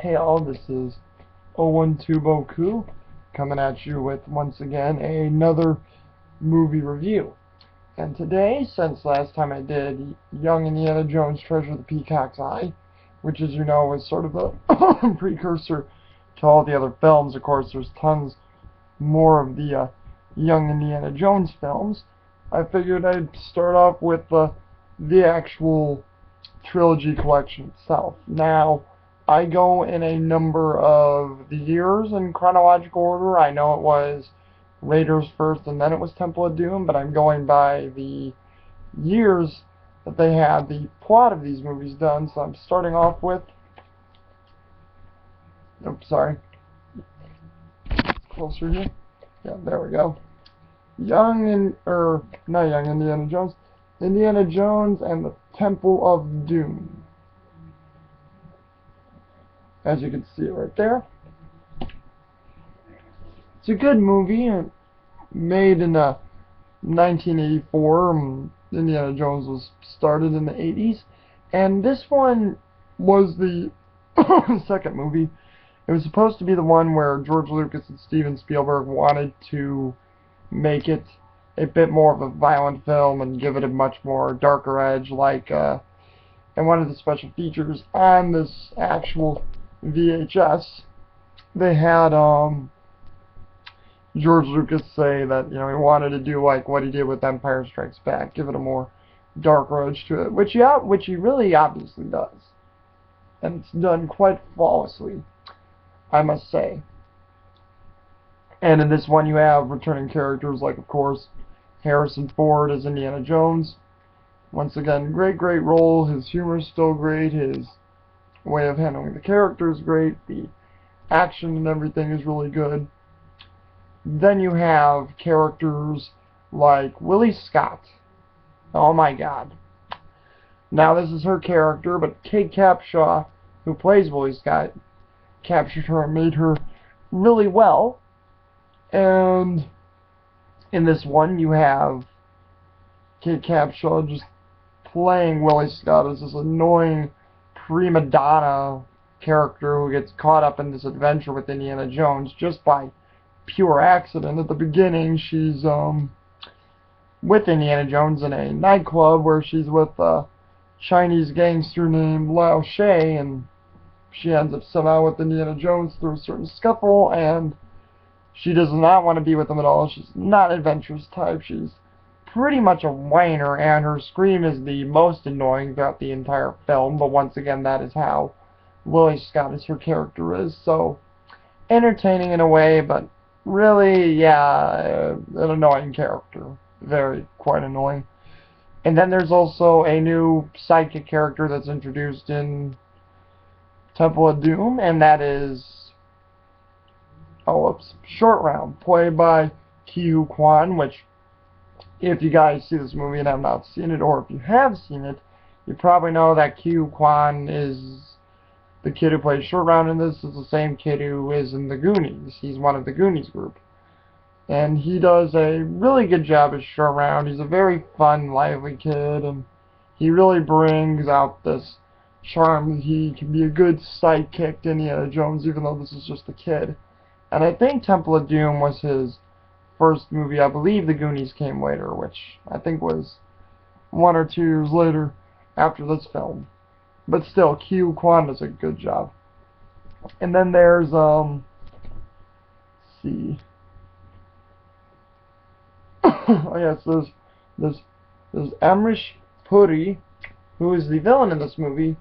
Hey all, this is 012 Boku coming at you with, once again, another movie review. And today, since last time I did Young Indiana Jones Treasure of the Peacock's Eye, which as you know is sort of a precursor to all the other films, of course there's tons more of the Young Indiana Jones films, I figured I'd start off with the actual trilogy collection itself. Now, I go in a number of the years in chronological order. I know it was Raiders first and then it was Temple of Doom, but I'm going by the years that they had the plot of these movies done. So I'm starting off with, oops, sorry, closer here. Yeah, there we go. Not Young Indiana Jones, Indiana Jones and the Temple of Doom. As you can see right there. It's a good movie, made in 1984. Indiana Jones was started in the 80s, and this one was the second movie. It was supposed to be the one where George Lucas and Steven Spielberg wanted to make it a bit more of a violent film and give it a much more darker edge, and one of the special features on this actual VHS, they had George Lucas say that, he wanted to do like what he did with Empire Strikes Back, give it a more darker edge to it, which he really obviously does, and it's done quite flawlessly, I must say. And in this one you have returning characters like, of course, Harrison Ford as Indiana Jones. Once again, great role. His humor is still great. His way of handling the character is great. The action and everything is really good. Then you have characters like Willie Scott. Oh my god. Now this is her character, but Kate Capshaw, who plays Willie Scott, captured her and made her really well. And in this one you have Kate Capshaw just playing Willie Scott as this annoying prima donna character who gets caught up in this adventure with Indiana Jones just by pure accident. At the beginning, she's with Indiana Jones in a nightclub where she's with a Chinese gangster named Lao She, and she ends up somehow with Indiana Jones through a certain scuffle, and she does not want to be with him at all. She's not an adventurous type. She's pretty much a whiner, and her scream is the most annoying throughout the entire film, but once again, that is how Willie Scott as her character is. So, entertaining in a way, but really, yeah, an annoying character. Quite annoying. And then there's also a new sidekick character that's introduced in Temple of Doom, and that is, Short Round, played by Ke Huy Quan, which, if you guys see this movie and have not seen it, or if you have seen it, you probably know that Ke Huy Quan is the kid who plays Short Round in this, is the same kid who is in the Goonies. He's one of the Goonies group. And he does a really good job as Short Round. He's a very fun, lively kid, and he really brings out this charm. He can be a good sidekick to Indiana Jones, even though this is just a kid. And I think Temple of Doom was his first movie. I believe The Goonies came later, which I think was 1 or 2 years later after this film. But still, Ke Huy Quan does a good job. And then there's, let's see. Oh yes, there's Amrish Puri, who is the villain in this movie,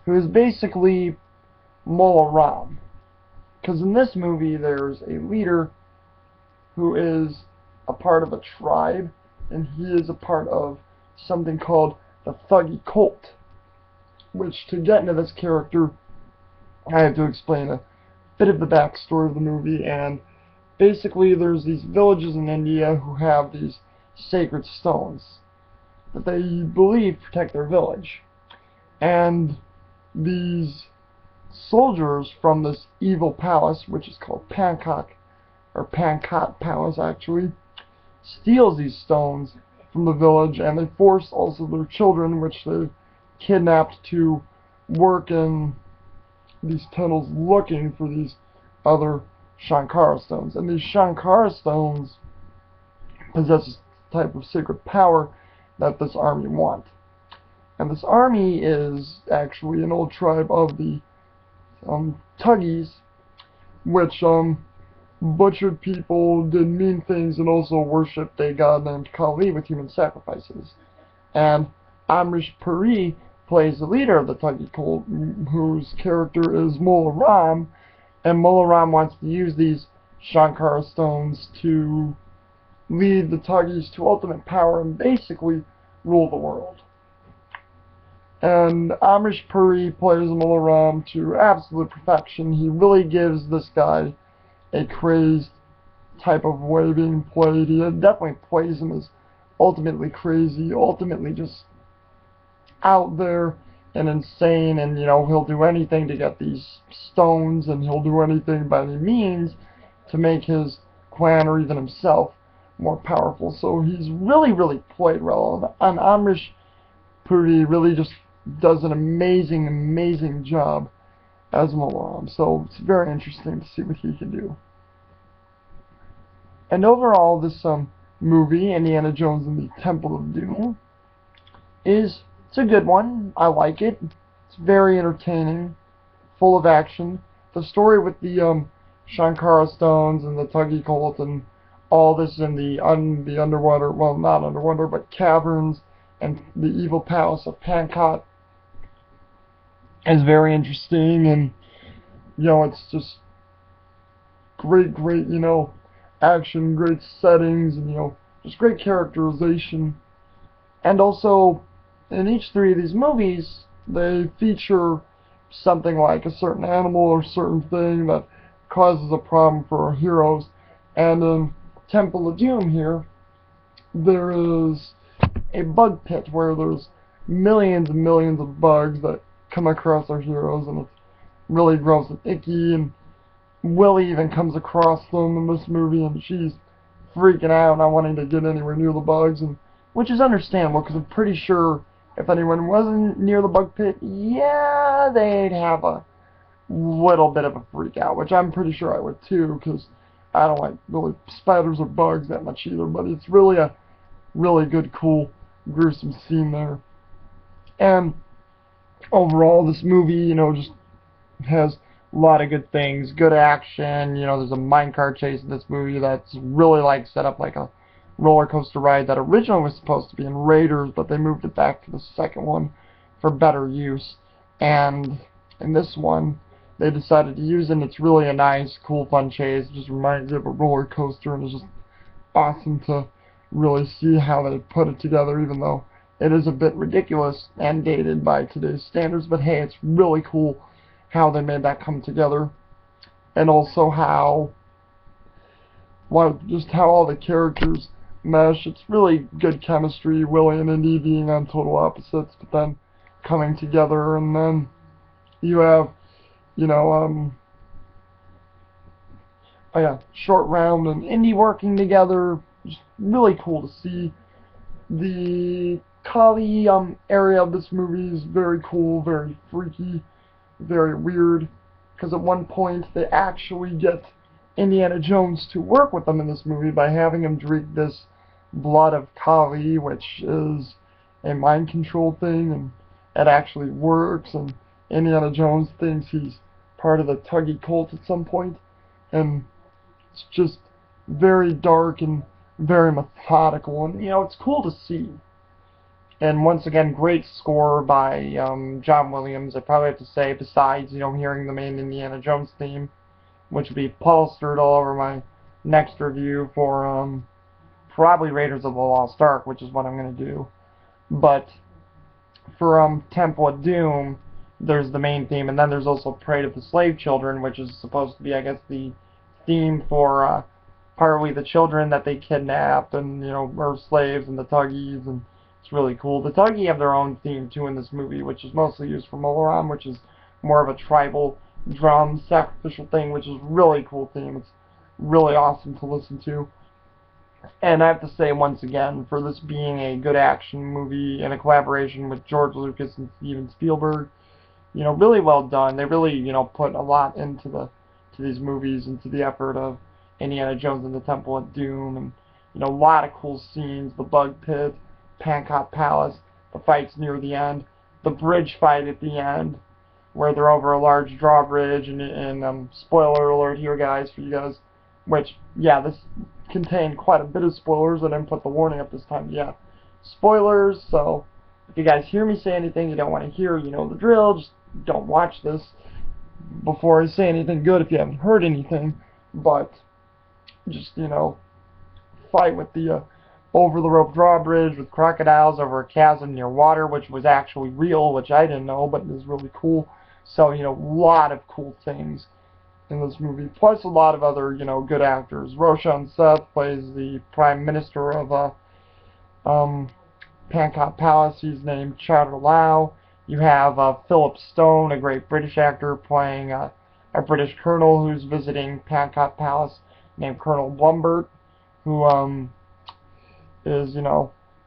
who is basically Mola Ram. Because in this movie, there's a leader who is a part of a tribe, and he is a part of something called the Thuggee Cult. Which, to get into this character, I have to explain a bit of the backstory of the movie. And basically, there's these villages in India who have these sacred stones that they believe protect their village. And these soldiers from this evil palace, which is called Pankot Palace actually, steals these stones from the village, and they force also their children, which they kidnapped, to work in these tunnels looking for these other Shankara stones. And these Shankara stones possess a type of sacred power that this army want. And this army is actually an old tribe of the Tuggies, which butchered people, did mean things, and also worshipped a god named Kali with human sacrifices. And Amrish Puri plays the leader of the Tuggy cult, whose character is Mola Ram, and Mola Ram wants to use these Shankara stones to lead the Tuggies to ultimate power and basically rule the world. And Amrish Puri plays Mola Ram to absolute perfection. He really gives this guy a crazed type of way being played. He definitely plays him as ultimately crazy, ultimately just out there and insane, and he'll do anything to get these stones, and he'll do anything by any means to make his clan or even himself more powerful. So he's really, really played well, and Amrish Puri really just does an amazing, amazing job as Mola Ram. So it's very interesting to see what he can do. And overall, this movie, Indiana Jones and the Temple of Doom, it's a good one. I like it. It's very entertaining, full of action. The story with the Shankara stones and the Tuggy cult and all this in the underwater, well, not underwater, but caverns and the evil palace of Pankot is very interesting, and it's just great, action, great settings, and just great characterization. And also, in each three of these movies, they feature something like a certain animal or certain thing that causes a problem for our heroes. And in Temple of Doom here, there is a bug pit where there's millions and millions of bugs that come across our heroes, and it's really gross and icky, and Willie even comes across them in this movie, and she's freaking out, not wanting to get anywhere near the bugs, and which is understandable, because I'm pretty sure if anyone wasn't near the bug pit, yeah, they'd have a little bit of a freak out, which I'm pretty sure I would too, because I don't like really spiders or bugs that much either, but it's really a really good, cool, gruesome scene there. And overall, this movie, just has a lot of good things, good action. There's a minecart chase in this movie that's really set up like a roller coaster ride that originally was supposed to be in Raiders, but they moved it back to the second one for better use. And in this one, they decided to use it, and it's really a nice, cool, fun chase. It just reminds you of a roller coaster, and it's just awesome to really see how they put it together, even though it is a bit ridiculous and dated by today's standards. But hey, it's really cool how they made that come together, and also how all the characters mesh. It's really good chemistry, Willie and Indy being on total opposites, but then coming together. And then you have, Short Round and Indy working together. Just really cool to see. The Kali area of this movie is very cool, very freaky, very weird, because at one point they actually get Indiana Jones to work with them in this movie by having him drink this blood of Kali, which is a mind control thing, and it actually works, and Indiana Jones thinks he's part of the Tuggy cult at some point, and it's just very dark and very methodical, and it's cool to see. And once again, great score by John Williams. I probably have to say, besides hearing the main Indiana Jones theme, which will be plastered all over my next review for probably Raiders of the Lost Ark, which is what I'm going to do. But for Temple of Doom, there's the main theme, and then there's also Parade of the Slave Children, which is supposed to be, I guess, the theme for partly the children that they kidnapped and are slaves, and the Tuggies, and it's really cool. The Tuggy have their own theme too in this movie, which is mostly used for Mola Ram, which is more of a tribal drum sacrificial thing, which is a really cool theme. It's really awesome to listen to. And I have to say once again, for this being a good action movie in a collaboration with George Lucas and Steven Spielberg, really well done. They really, put a lot into to these movies, into the effort of Indiana Jones and the Temple of Doom, and a lot of cool scenes. The Bug Pit, Pancot Palace, the fights near the end, the bridge fight at the end, where they're over a large drawbridge, and spoiler alert here, guys, for you guys, which, yeah, this contained quite a bit of spoilers. I didn't put the warning up this time. Yeah, spoilers. So if you guys hear me say anything you don't want to hear, you know the drill. Just don't watch this before I say anything good if you haven't heard anything. But just, fight with the over the rope drawbridge with crocodiles over a chasm near water, which was actually real, which I didn't know, but it was really cool. So, a lot of cool things in this movie, plus a lot of other, good actors. Roshan Seth plays the Prime Minister of Pancot Palace. He's named Chowder Lau. You have Philip Stone, a great British actor, playing a British colonel who's visiting Pancot Palace, named Colonel Blumbert, who is,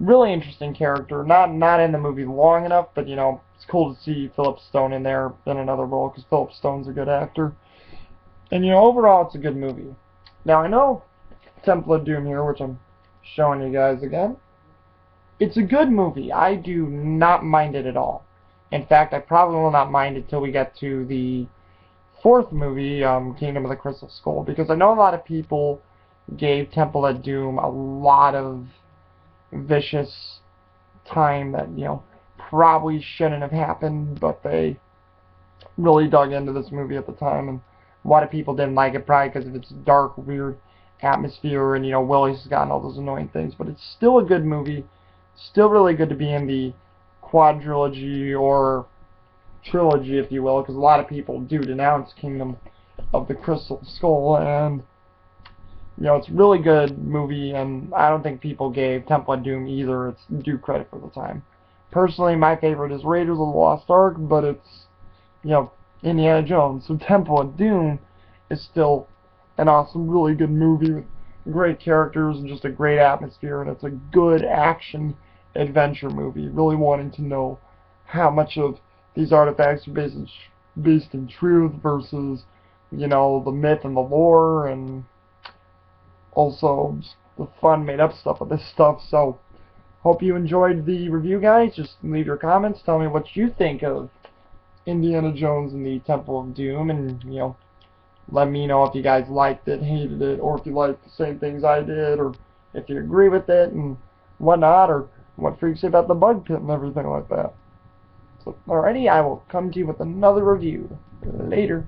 really interesting character. Not in the movie long enough, but it's cool to see Philip Stone in there in another role because Philip Stone's a good actor. And overall, it's a good movie. Now I know Temple of Doom here, which I'm showing you guys again. It's a good movie. I do not mind it at all. In fact, I probably will not mind it till we get to the fourth movie, Kingdom of the Crystal Skull, because I know a lot of people gave Temple of Doom a lot of vicious time that, probably shouldn't have happened, but they really dug into this movie at the time, and a lot of people didn't like it probably because of its dark, weird atmosphere, and, Willie Scott and all those annoying things, but it's still a good movie, still really good to be in the quadrilogy, or trilogy, if you will, because a lot of people do denounce Kingdom of the Crystal Skull, and it's a really good movie, and I don't think people gave Temple of Doom either its due credit for the time. Personally, my favorite is Raiders of the Lost Ark, but it's, Indiana Jones, so Temple of Doom is still an awesome, really good movie with great characters and just a great atmosphere, and it's a good action adventure movie, really wanting to know how much of these artifacts are based in truth versus, the myth and the lore, and also the fun made up stuff of this stuff. So hope you enjoyed the review, guys. Just leave your comments, tell me what you think of Indiana Jones and the Temple of Doom, and let me know if you guys liked it, hated it, or if you liked the same things I did, or if you agree with it and whatnot, or what freaks you about the Bug Pit and everything like that. So alrighty, I will come to you with another review later.